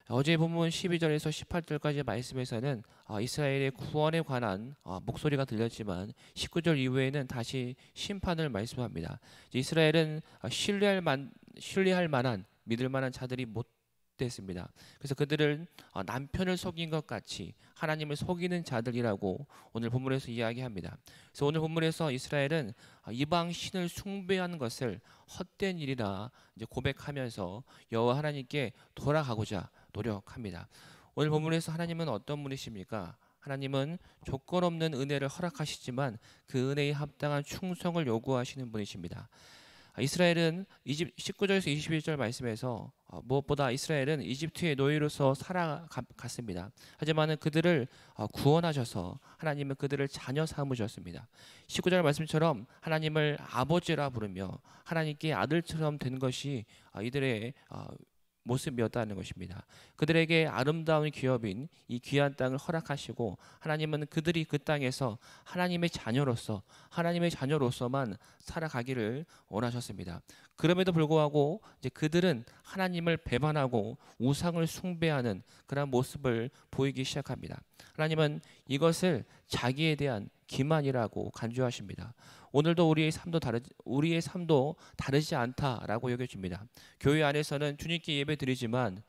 어제 본문 12절에서 18절까지 말씀에서는 이스라엘의 구원에 관한 목소리가 들렸지만 19절 이후에는 다시 심판을 말씀합니다. 이스라엘은 신뢰할 만한 믿을 만한 자들이 못 됐습니다. 그래서 그들은 남편을 속인 것 같이 하나님을 속이는 자들이라고 오늘 본문에서 이야기합니다. 그래서 오늘 본문에서 이스라엘은 이방 신을 숭배하는 것을 헛된 일이라 이제 고백하면서 여호와 하나님께 돌아가고자 노력합니다. 오늘 본문에서 하나님은 어떤 분이십니까? 하나님은 조건 없는 은혜를 허락하시지만 그 은혜에 합당한 충성을 요구하시는 분이십니다. 이스라엘은 19절에서 21절 말씀에서 무엇보다 이스라엘은 이집트의 노예로서 살아갔습니다. 하지만 그들을 구원하셔서 하나님은 그들을 자녀 삼으셨습니다. 19절 말씀처럼 하나님을 아버지라 부르며 하나님께 아들처럼 된 것이 이들의 모습이었다는 것입니다. 그들에게 아름다운 기업인 이 귀한 땅을 허락하시고 하나님은 그들이 그 땅에서 하나님의 자녀로서만 살아가기를 원하셨습니다. 그럼에도 불구하고 이제 그들은 하나님을 배반하고 우상을 숭배하는 그런 모습을 보이기 시작합니다. 하나님은 이것을 자기에 대한 기만이라고 간주하십니다. 오늘도 우리의 삶도 다르지 않다라고 여겨집니다. 교회 안에서는 주님께 예배드리지만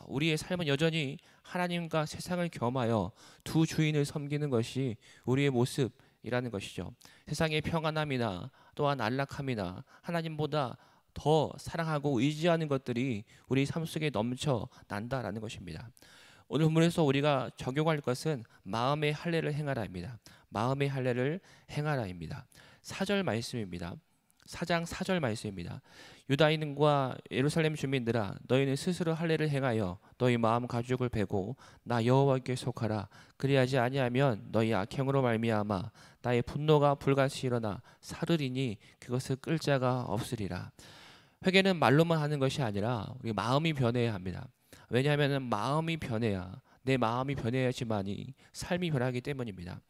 우리의 삶은 여전히 하나님과 세상을 겸하여 두 주인을 섬기는 것이 우리의 모습이라는 것이죠. 세상의 평안함이나 또한 안락함이나 하나님보다 더 사랑하고 의지하는 것들이 우리 삶 속에 넘쳐난다라는 것입니다. 오늘 본문에서 우리가 적용할 것은 마음의 할례를 행하라입니다. 마음의 할례를 행하라입니다. 4절 말씀입니다. 4장 4절 말씀입니다. 유다인과 예루살렘 주민들아 너희는 스스로 할례를 행하여 너희 마음 가죽을 베고 나 여호와께 속하라. 그리하지 아니하면 너희 악행으로 말미암아 나의 분노가 불같이 일어나 사르리니 그것을 끌 자가 없으리라. 회개는 말로만 하는 것이 아니라 우리 마음이 변해야 합니다. 왜냐하면 마음이 변해야 내 마음이 변해야지만이 삶이 변하기 때문입니다.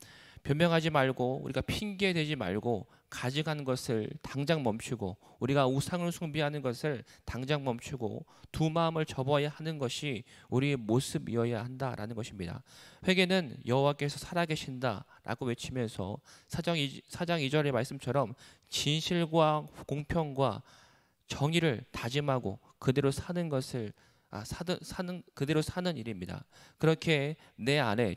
변명하지 말고 우리가 핑계 대지 말고 가져간 것을 당장 멈추고 우리가 우상을 숭배하는 것을 당장 멈추고 두 마음을 접어야 하는 것이 우리의 모습이어야 한다라는 것입니다. 회개는 여호와께서 살아계신다라고 외치면서 사장 2절의 말씀처럼 진실과 공평과 정의를 다짐하고 그대로 사는 것을 그대로 사는 일입니다. 그렇게 내 안에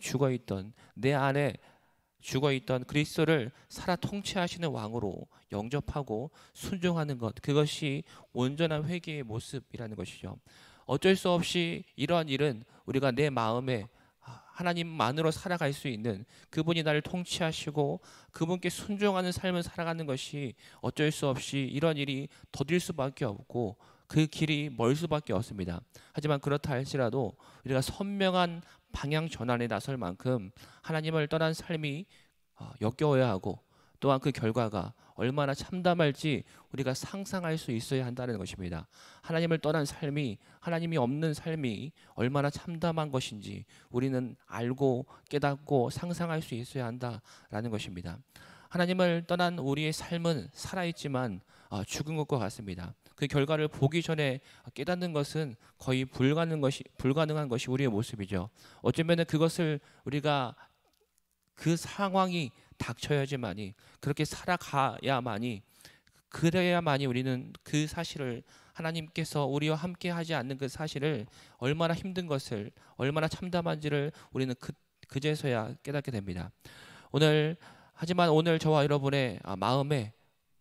죽어있던 그리스도를 살아 통치하시는 왕으로 영접하고 순종하는 것, 그것이 온전한 회개의 모습이라는 것이죠. 어쩔 수 없이 이러한 일은 우리가 내 마음에 하나님만으로 살아갈 수 있는 그분이 나를 통치하시고 그분께 순종하는 삶을 살아가는 것이 어쩔 수 없이 이런 일이 더딜 수밖에 없고 그 길이 멀 수밖에 없습니다. 하지만 그렇다 할지라도 우리가 선명한 방향 전환에 나설 만큼 하나님을 떠난 삶이 역겨워야 하고 또한 그 결과가 얼마나 참담할지 우리가 상상할 수 있어야 한다는 것입니다. 하나님을 떠난 삶이, 하나님이 없는 삶이 얼마나 참담한 것인지 우리는 알고 깨닫고 상상할 수 있어야 한다라는 것입니다. 하나님을 떠난 우리의 삶은 살아있지만 죽은 것과 같습니다. 그 결과를 보기 전에 깨닫는 것은 거의 불가능한 것이 우리의 모습이죠. 어쩌면 그것을 우리가 그 상황이 닥쳐야지만이 그렇게 살아가야만이 그래야만이 우리는 그 사실을 하나님께서 우리와 함께 하지 않는 그 사실을 얼마나 힘든 것을 얼마나 참담한지를 우리는 그제서야 깨닫게 됩니다. 하지만 오늘 저와 여러분의 마음에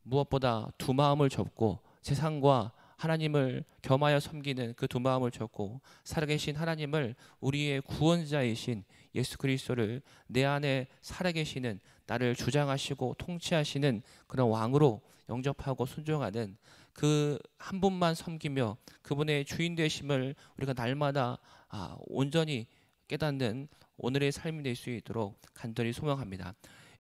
무엇보다 두 마음을 접고 세상과 하나님을 겸하여 섬기는 그 두 마음을 접고 살아계신 하나님을 우리의 구원자이신 예수 그리스도를 내 안에 살아계시는 나를 주장하시고 통치하시는 그런 왕으로 영접하고 순종하는 그 한 분만 섬기며 그분의 주인 되심을 우리가 날마다 온전히 깨닫는 오늘의 삶이 될 수 있도록 간절히 소망합니다.